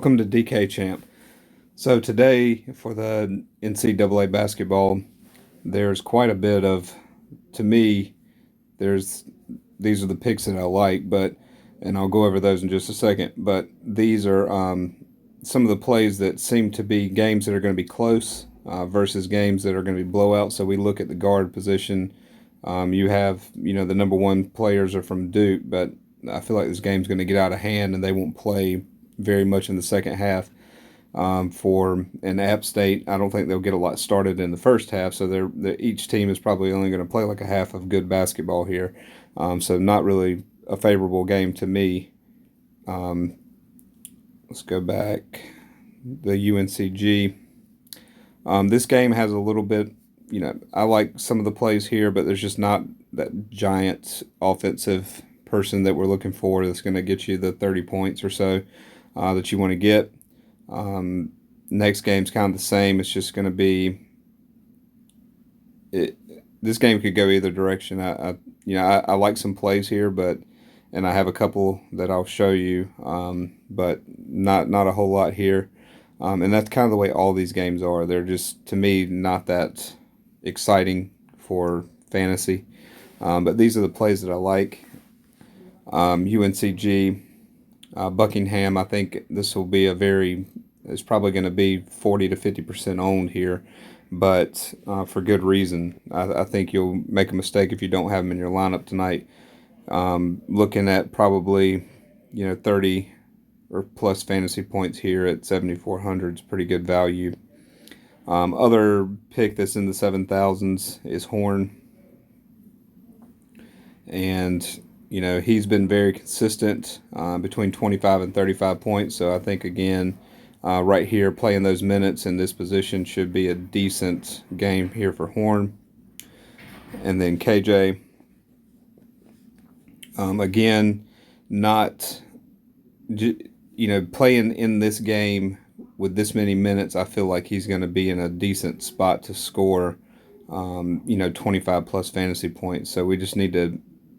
Welcome to DK Champ. So today for the NCAA basketball, there's quite a bit of, to me, there's these are the picks that I like, and I'll go over those in just a second. But these are some of the plays that seem to be games that are going to be close versus games that are going to be blowouts. So we look at the guard position. You have, the number one players are from Duke, but I feel like this game's going to get out of hand and they won't play very much in the second half. For an App State, I don't think they'll get a lot started in the first half, so each team is probably only going to play like a half of good basketball here. So not really a favorable game to me. Let's go back. The UNCG. This game has a little bit, I like some of the plays here, but there's just not that giant offensive person that we're looking for that's going to get you the 30 points or so that you want to get. Next game's kind of the same. It's just going to be this game could go either direction. I like some plays here, and I have a couple that I'll show you, but not a whole lot here. And that's kind of the way all these games are. They're just, to me, not that exciting for fantasy. But these are the plays that I like. UNCG, Buckingham, I think this will be it's probably going to be 40 to 50% owned here, but for good reason. I think you'll make a mistake if you don't have them in your lineup tonight. Looking at probably, 30 or plus fantasy points here at 7,400 is pretty good value. Other pick that's in the 7,000s is Horn. And, he's been very consistent between 25 and 35 points. So I think, again, right here, playing those minutes in this position should be a decent game here for Horn. And then KJ, again, not, playing in this game with this many minutes, I feel like he's going to be in a decent spot to score, 25 plus fantasy points. So we just need to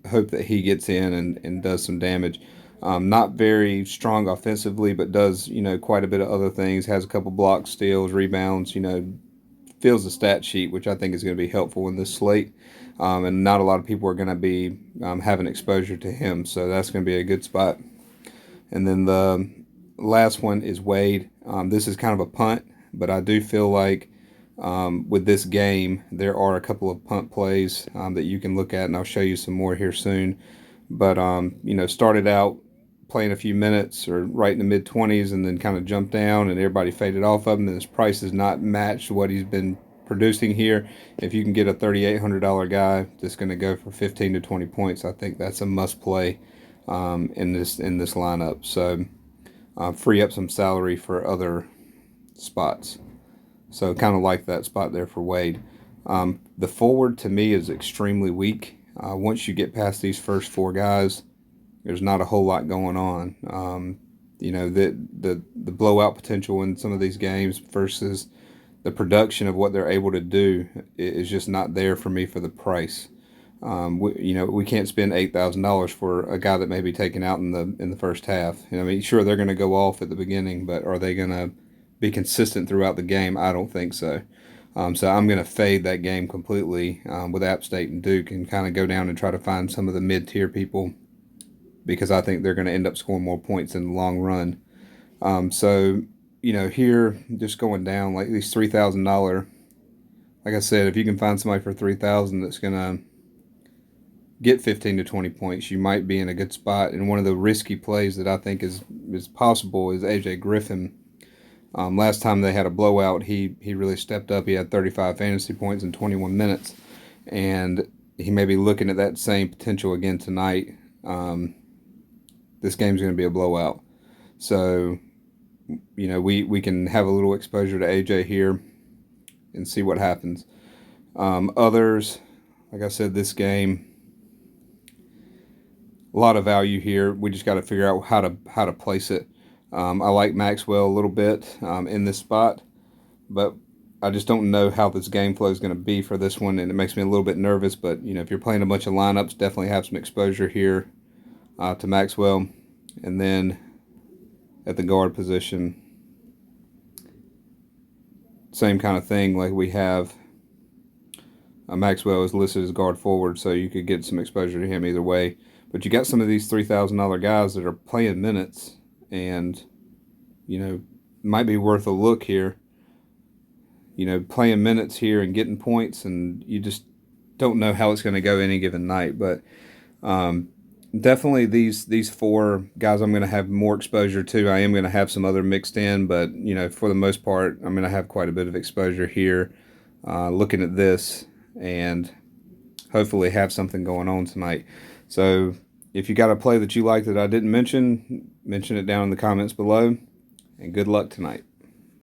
hope that he gets in and does some damage. Not very strong offensively, but does, quite a bit of other things. Has a couple blocks, steals, rebounds, fills the stat sheet, which I think is going to be helpful in this slate. And not a lot of people are going to be having exposure to him, so that's going to be a good spot. And then the last one is Wade. This is kind of a punt, but I do feel like with this game, there are a couple of punt plays that you can look at, and I'll show you some more here soon. But, started out playing a few minutes or right in the mid-20s and then kind of jumped down and everybody faded off of him, and his price has not matched what he's been producing here. If you can get a $3,800 guy that's going to go for 15 to 20 points, I think that's a must-play in this lineup. So free up some salary for other spots. So kind of like that spot there for Wade. The forward to me is extremely weak. Once you get past these first four guys, there's not a whole lot going on. The blowout potential in some of these games versus the production of what they're able to do is just not there for me for the price. We can't spend $8,000 for a guy that may be taken out in the first half. Sure, they're going to go off at the beginning, but are they going to be consistent throughout the game? I don't think so. So I'm going to fade that game completely with App State and Duke and kind of go down and try to find some of the mid-tier people because I think they're going to end up scoring more points in the long run. Here, just going down, like these $3,000, like I said, if you can find somebody for $3,000 that's going to get 15 to 20 points, you might be in a good spot. And one of the risky plays that I think is possible is AJ Griffin. Last time they had a blowout, he really stepped up. He had 35 fantasy points in 21 minutes. And he may be looking at that same potential again tonight. This game's going to be a blowout. So, we can have a little exposure to AJ here and see what happens. Others, like I said, this game, a lot of value here. We just got to figure out how to place it. I like Maxwell a little bit in this spot, but I just don't know how this game flow is going to be for this one, and it makes me a little bit nervous. But if you're playing a bunch of lineups, definitely have some exposure here to Maxwell. And then at the guard position, same kind of thing. Like we have Maxwell is listed as guard forward, so you could get some exposure to him either way. But you got some of these $3,000 guys that are playing minutes, and might be worth a look here. Playing minutes here and getting points, and you just don't know how it's going to go any given night. But definitely these four guys I'm going to have more exposure to. I am going to have some other mixed in, but for the most part, I'm going to have quite a bit of exposure here. Looking at this, and hopefully have something going on tonight. So if you got a play that you like that I didn't mention it down in the comments below, and good luck tonight.